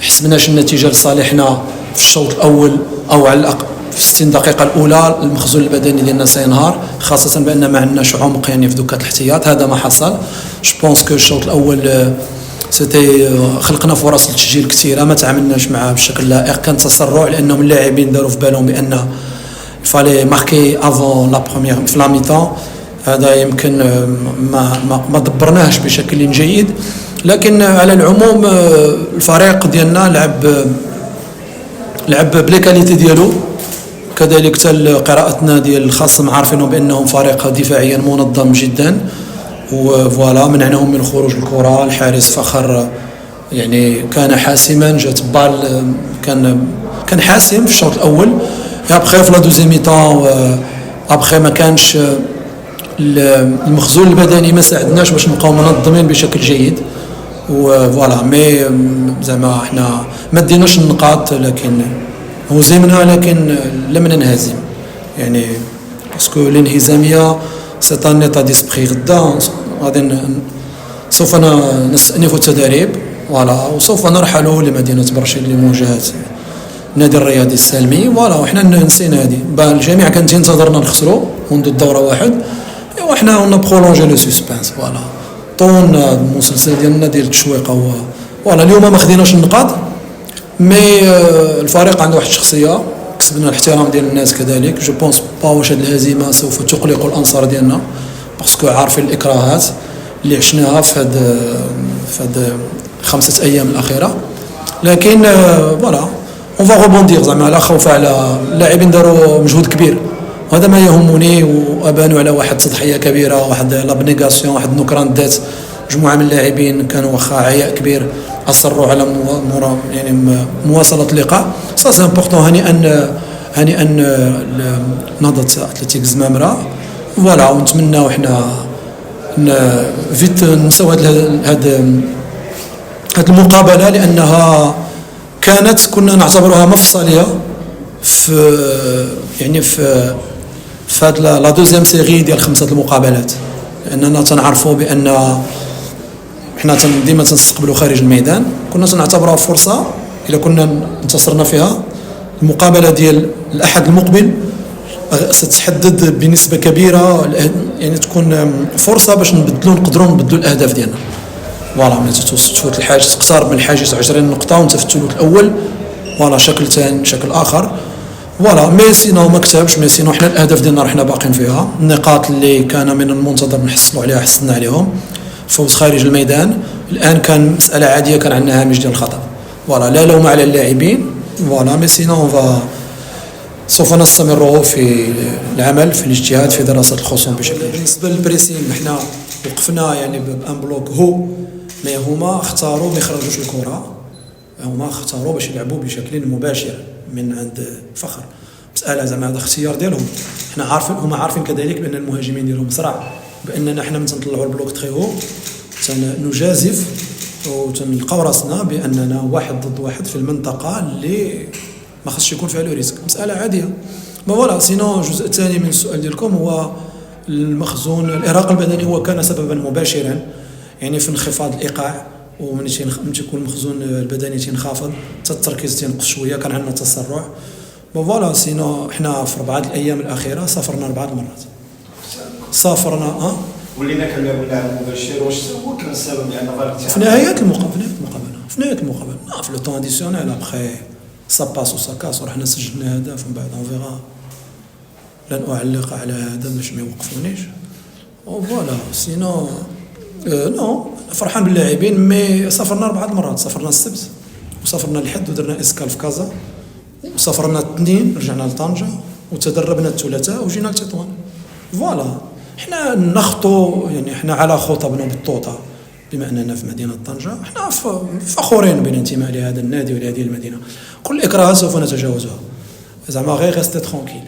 حسبناش النتيجه لصالحنا في الشوط الاول او على الاقل في 60 دقيقه الاولى المخزون البدني ديالنا سينهار، خاصه بان ما عندناش عمق يعني في دوكات الاحتياط. هذا ما حصل. جو بونس كو الشوط الاول سيتي خلقنا فرص للتسجيل كثيره، ما تعاملناش معها بشكل لائق، كان تسرع لانهم اللاعبين داروا في بالهم بان فالي ماركي افون لا بروميير في لا ميتون. هذا يمكن ما دبرناهش بشكل جيد، لكن على العموم الفريق ديالنا لعب بلي كاليتي ديالو، كذلك حتى قراءتنا ديال الخصم عارفينهم بانهم فريق دفاعيا منظم جدا، وفوالا منعناهم من خروج الكره. الحارس فخر يعني كان حاسما، جات بال كان حاسم في الشوط الاول. ابخي في لا دوزيام ميطون ابخي ما كانش المخزون البدني، ما ساعدناش باش نبقاو منظمين بشكل جيد، وفوالا مي زعما احنا ما ديناش النقاط، لكن هزمنا لكن لم ننهزم يعني، باسكو الانهزاميه سي ان ايتا ديسبري. غدا غادي سوف نستأنف التدريب فوالا، وسوف نرحل لمدينه برشيل لمواجهه النادي الرياضي السلمي فوالا. وحنا نسينا هذه، الجميع كان تنتظرنا نخسروا منذ الدوره واحد، وحنا قلنا برولونجي لو سسبانس فوالا. طولنا المسلسل ديالنا ديال التشويقه فوالا. اليوم ما خديناش النقاط، مي الفريق عنده واحد الشخصيه، كسبنا الاحترام ديال الناس كذلك. جو بونس با واش هاد الهزيمه سوف تقلق الانصار ديالنا، باسكو عارفين الاكراهات اللي عشناها في هاد 5 ايام الاخيره، لكن فوالا اون فا روبوندير زعما لا خوف على اللاعبين، داروا مجهود كبير وهذا ما يهمني، وابانوا على واحد تضحيه كبيره، واحد لابنيغاسيون، واحد نكران ذات. مجموعه من اللاعبين كانوا واخا عياء كبير اصروا على يعني مواصله اللقاء. سا سي امبورطون. هنيئا نهضه اتلتيك زمامره فوالا. ونتمناو حنا فيت نساو هاد المقابله، لانها كنا نعتبرها مفصليه في يعني في هاد لا دوزيام سيري ديال 5 المقابلات، لاننا تنعرفوا بان حنا ديما تنستقبلوا خارج الميدان. كنا تنعتبرها فرصه الا كنا انتصرنا فيها. المقابله ديال الاحد المقبل ستحدد بنسبه كبيره، يعني تكون فرصه باش نقدروا نبدلوا الاهداف ديالنا فوالا. ملي تفوت الحاجز، تقترب من الحاجز 20 نقطه وانت في الثلث الاول فوالا، شكل ثاني شكل اخر فوالا. مي سينو ما كتبش، مي سينو حنا الاهداف ديالنا رحنا باقين فيها. النقاط اللي كان من المنتظر نحصلوا عليها حصلنا عليهم. فوز خارج الميدان الان كان مساله عاديه، كان عندنا هامش ديال الخطا فوالا. لا لوم على اللاعبين فوالا، مي سينو سوف نستمر في العمل في الاجتهاد في دراسه الخصوم بشكل كبير. بالنسبه للبريسين حنا وقفنا يعني بان بلوك مي هما اختاروا ما يخرجوش الكره، هما اختاروا باش يلعبوا بشكل مباشر من عند فخر. مساله زعما هذا اختيار ديالهم، حنا عارفين هما عارفين كذلك بان المهاجمين ديالهم صراع، باننا حنا من تنطلعوا البلوك تري هو نجازف وتنلقاو راسنا باننا 1 ضد 1 في المنطقه اللي ما خصش يكون فيها لو ريسك. مساله عاديه ما فوالا. سينو الجزء الثاني من السؤال ديالكم هو المخزون الارهاق البدني، هو كان سببا مباشرا يعني في انخفاض الايقاع، ومن تيكون المخزون البدني تينخفض حتى التركيز تينقص شويه، كان عندنا تسرع فوالا. سينو حنا في 4 الايام الاخيره سافرنا 4 مرات، سافرنا ولينا كنلعبوا اللعب المباشر. واش هو كان السبب؟ لان في نهايه المقابله في لو طون اديسيونيل ابخي سا باس وسا كاس، ورحنا سجلنا هدف ومن بعد اون فيغا. لن اعلق على هذا باش ما يوقفونيش فوالا. سينو نو فرحان باللاعبين، مي سافرنا 4 مرات. سافرنا السبت وسافرنا الحد ودرنا اسكال في كازا، وسافرنا الاثنين رجعنا لطنجة، وتدربنا الثلاثاء وجينا لتطوان فوالا. حنا نخطو يعني حنا على خطى بن بطوطه، بما اننا في مدينه طنجه حنا فخورين بالانتماء لهذا النادي ولهذه المدينه. كل الاكراهات سوف نتجاوزها زعما غير ريستي ترونكيل.